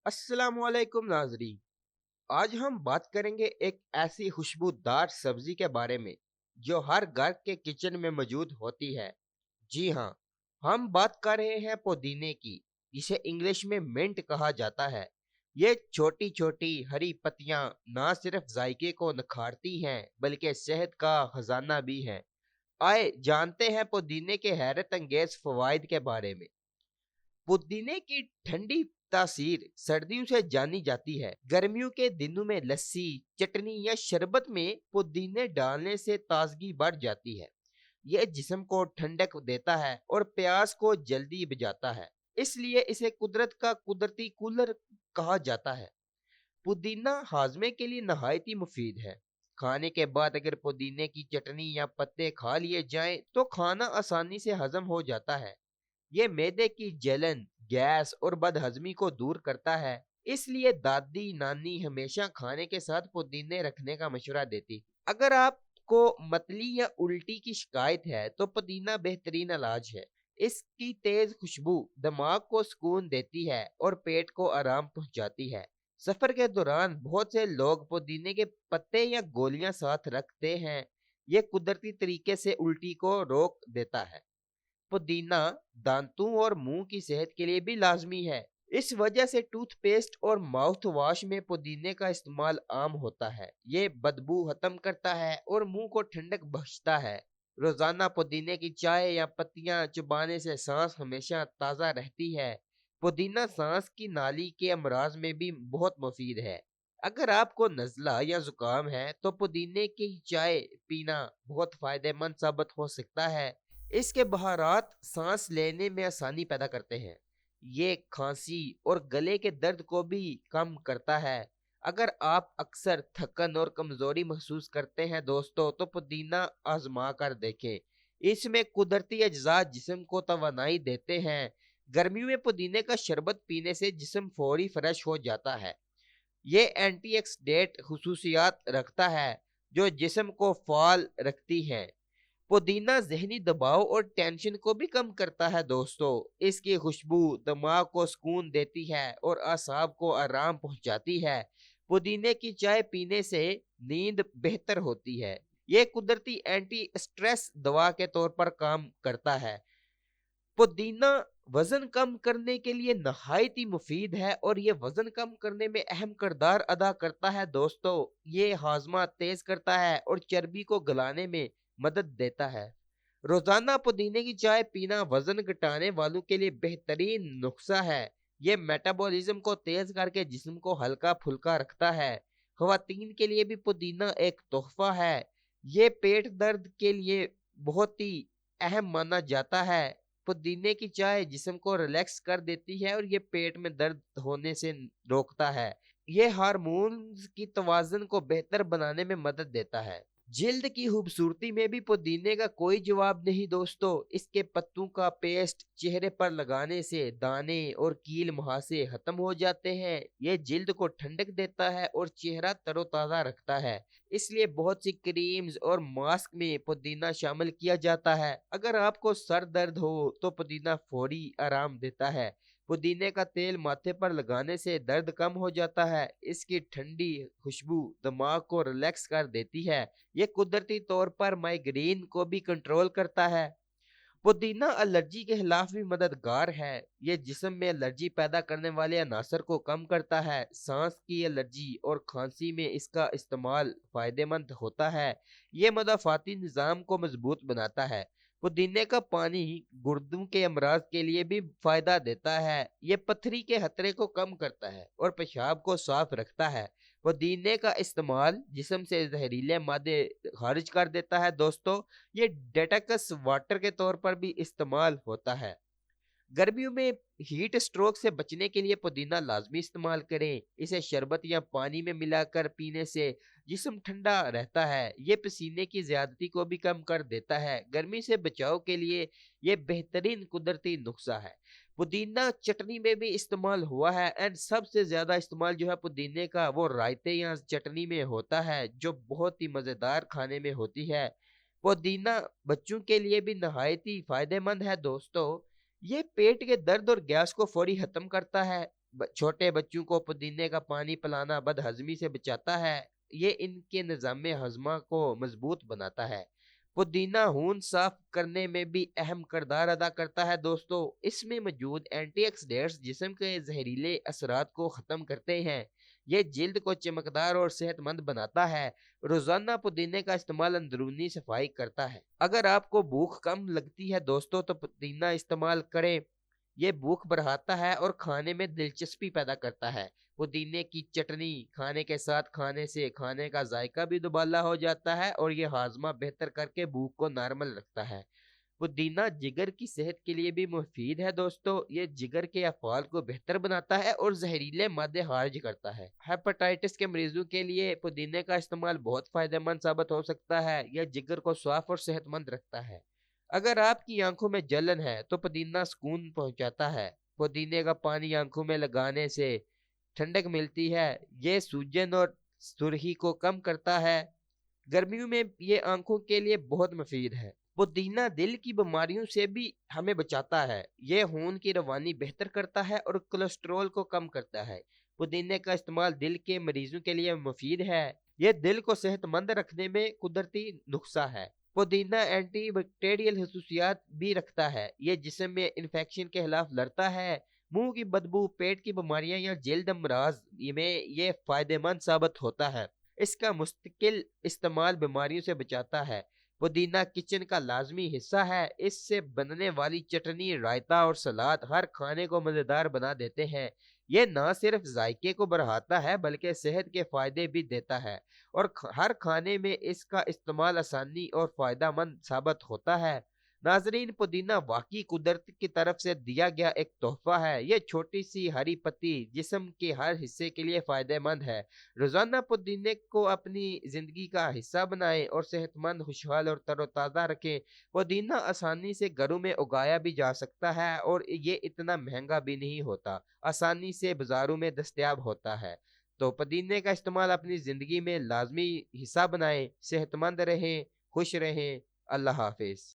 अस्सलाम वालेकुम नाजरीन। आज हम बात करेंगे एक ऐसी खुशबूदार सब्जी के बारे में जो हर घर के किचन में मौजूद होती है। जी हाँ, हम बात कर रहे हैं पुदीने की, जिसे इंग्लिश में मिंट कहा जाता है। ये छोटी छोटी हरी पत्तियां ना सिर्फ जायके को निखारती हैं बल्कि सेहत का खजाना भी हैं। आए जानते हैं पुदीने के हैरत अंगेज फवाइद के बारे में। पुदीने की ठंडी तासीर सर्दियों से जानी जाती है। गर्मियों के दिनों में लस्सी, चटनी या शरबत में पुदीने डालने से ताजगी बढ़ जाती है। यह जिस्म को ठंडक देता है और प्यास को जल्दी बुझाता है। इसलिए इसे कुदरत का कुदरती कूलर कहा जाता है। पुदीना हाजमे के लिए नहायत ही मुफीद है। खाने के बाद अगर पुदीने की चटनी या पत्ते खा लिए जाएं तो खाना आसानी से हजम हो जाता है। ये मैदे की जलन, गैस और बदहजमी को दूर करता है। इसलिए दादी नानी हमेशा खाने के साथ पुदीने रखने का मशवरा देती। अगर आपको मतली या उल्टी की शिकायत है तो पुदीना बेहतरीन इलाज है। इसकी तेज खुशबू दिमाग को सुकून देती है और पेट को आराम पहुंचाती है। सफर के दौरान बहुत से लोग पुदीने के पत्ते या गोलियां साथ रखते हैं। ये कुदरती तरीके से उल्टी को रोक देता है। पुदीना दांतों और मुंह की सेहत के लिए भी लाजमी है। इस वजह से टूथपेस्ट और माउथ वॉश में पुदीने का इस्तेमाल आम होता है। ये बदबू खत्म करता है और मुंह को ठंडक बख्शता है। रोजाना पुदीने की चाय या पत्तियां चबाने से सांस हमेशा ताज़ा रहती है। पुदीना सांस की नाली के अमराज में भी बहुत मुफीद है। अगर आपको नज़ला या जुकाम है तो पुदीने की चाय पीना बहुत फायदेमंद साबित हो सकता है। इसके बहारात सांस लेने में आसानी पैदा करते हैं। ये खांसी और गले के दर्द को भी कम करता है। अगर आप अक्सर थकन और कमजोरी महसूस करते हैं दोस्तों, तो पुदीना आजमा कर देखें। इसमें कुदरती अज्जा जिस्म को तवानाई देते हैं। गर्मियों में पुदीने का शरबत पीने से जिस्म फौरी फ्रेश हो जाता है। ये एंटीऑक्सीडेंट खुसूसियात रखता है जो जिस्म को फाल रखती हैं। पुदीना जहनी दबाव और टेंशन को भी कम करता है दोस्तों। इसकी खुशबू दिमाग को सुकून देती है और आसाब को आराम पहुंचाती है। पुदीने की चाय पीने से नींद बेहतर होती है। ये कुदरती एंटी स्ट्रेस दवा के तौर पर काम करता है। पुदीना वजन कम करने के लिए नहायत ही मुफीद है और ये वजन कम करने में अहम किरदार अदा करता है दोस्तों। ये हाजमा तेज करता है और चर्बी को गलाने में मदद देता है। रोजाना पुदीने की चाय पीना वजन घटाने वालों के लिए बेहतरीन नुस्खा है। ये मेटाबॉलिज्म को तेज करके जिस्म को हल्का फुल्का रखता है। खवातीन के लिए भी पुदीना एक तोहफा है। ये पेट दर्द के लिए बहुत ही अहम माना जाता है। पुदीने की चाय जिस्म को रिलैक्स कर देती है और ये पेट में दर्द होने से रोकता है। ये हार्मोन्स की तवाज़ुन को बेहतर बनाने में मदद देता है। जिल्द की खूबसूरती में भी पुदीने का कोई जवाब नहीं दोस्तों। इसके पत्तों का पेस्ट चेहरे पर लगाने से दाने और कील मुहासे खत्म हो जाते हैं। ये जिल्द को ठंडक देता है और चेहरा तरोताजा रखता है। इसलिए बहुत सी क्रीम्स और मास्क में पुदीना शामिल किया जाता है। अगर आपको सर दर्द हो तो पुदीना फौरी आराम देता है। पुदीने का तेल माथे पर लगाने से दर्द कम हो जाता है। इसकी ठंडी खुशबू दिमाग को रिलैक्स कर देती है। ये कुदरती तौर पर माइग्रेन को भी कंट्रोल करता है। पुदीना एलर्जी के खिलाफ भी मददगार है। ये जिस्म में एलर्जी पैदा करने वाले अनासर को कम करता है। सांस की एलर्जी और खांसी में इसका इस्तेमाल फायदेमंद होता है। ये मदाफाती निज़ाम को मजबूत बनाता है। पुदीने का पानी गुर्दों के अमराज के लिए भी फायदा देता है। ये पथरी के खतरे को कम करता है और पेशाब को साफ रखता है। पुदीने का इस्तेमाल जिस्म से जहरीले मादे खारिज कर देता है दोस्तों। ये डेटॉक्स वाटर के तौर पर भी इस्तेमाल होता है। गर्मियों में हीट स्ट्रोक से बचने के लिए पुदीना लाजमी इस्तेमाल करें। इसे शरबत या पानी में मिलाकर पीने से जिस्म ठंडा रहता है। ये पसीने की ज्यादती को भी कम कर देता है। गर्मी से बचाव के लिए ये बेहतरीन कुदरती नुस्खा है। पुदीना चटनी में भी इस्तेमाल हुआ है एंड सबसे ज्यादा इस्तेमाल जो है पुदीने का वो रायते या चटनी में होता है, जो बहुत ही मजेदार खाने में होती है। पुदीना बच्चों के लिए भी नहायत ही फायदेमंद है दोस्तों। ये पेट के दर्द और गैस को फौरी खत्म करता है। छोटे बच्चों को पुदीने का पानी पिलाना बदहजमी से बचाता है। ये इनके निज़ाम हज़मा को मजबूत बनाता है। पुदीना खून साफ करने में भी अहम किरदार अदा करता है दोस्तों। इसमें मौजूद एंटीऑक्सीडेंट्स जिस्म के जहरीले असरात को ख़त्म करते हैं। ये जिल्द को चमकदार और सेहतमंद बनाता है। रोजाना पुदीने का इस्तेमाल अंदरूनी सफाई करता है। अगर आपको भूख कम लगती है दोस्तों तो पुदीना इस्तेमाल करें। ये भूख बढ़ाता है और खाने में दिलचस्पी पैदा करता है। पुदीने की चटनी खाने के साथ खाने से खाने का जायका भी दुबाला हो जाता है और ये हाजमा बेहतर करके भूख को नॉर्मल रखता है। पुदीना जिगर की सेहत के लिए भी मुफीद है दोस्तों। ये जिगर के अफ़ाल को बेहतर बनाता है और जहरीले मादे खारिज करता है। हेपेटाइटिस के मरीजों के लिए पुदीने का इस्तेमाल बहुत फायदेमंद साबित हो सकता है। यह जिगर को साफ और सेहतमंद रखता है। अगर आपकी आंखों में जलन है तो पुदीना सुकून पहुंचाता है। पुदीने का पानी आंखों में लगाने से ठंडक मिलती है। ये सूजन और सुर्खी को कम करता है। गर्मियों में ये आंखों के लिए बहुत मुफीद है। पुदीना दिल की बीमारियों से भी हमें बचाता है। ये खून की रवानी बेहतर करता है और कोलेस्ट्रॉल को कम करता है। पुदीने का इस्तेमाल दिल के मरीजों के लिए मुफीद है। ये दिल को सेहतमंद रखने में कुदरती नुस्खा है। पुदीना एंटी बैक्टीरियल खसूसियात भी रखता है। ये जिस्म में इन्फेक्शन के खिलाफ लड़ता है। मुंह की बदबू, पेट की बीमारियां या जल्द अमराज में ये फायदेमंद साबित होता है। इसका मुस्तकिल इस्तेमाल बीमारियों से बचाता है। पुदीना किचन का लाजमी हिस्सा है। इससे बनने वाली चटनी, रायता और सलाद हर खाने को मज़ेदार बना देते हैं। ये न सिर्फ जायके को बढ़ाता है बल्कि सेहत के फायदे भी देता है और हर खाने में इसका इस्तेमाल आसानी और फायदेमंद साबित होता है। नाजरीन, पुदीना वाकई कुदरत की तरफ से दिया गया एक तोहफा है। ये छोटी सी हरी पत्ती जिस्म के हर हिस्से के लिए फायदेमंद है। रोजाना पुदीने को अपनी जिंदगी का हिस्सा बनाएं और सेहतमंद, खुशहाल और तरोताज़ा रखें। पुदीना आसानी से घरों में उगाया भी जा सकता है और ये इतना महंगा भी नहीं होता। आसानी से बाजारों में दस्तयाब होता है। तो पुदीने का इस्तेमाल अपनी जिंदगी में लाजमी हिस्सा बनाएं। सेहतमंद रहें, खुश रहें। अल्लाह हाफिज।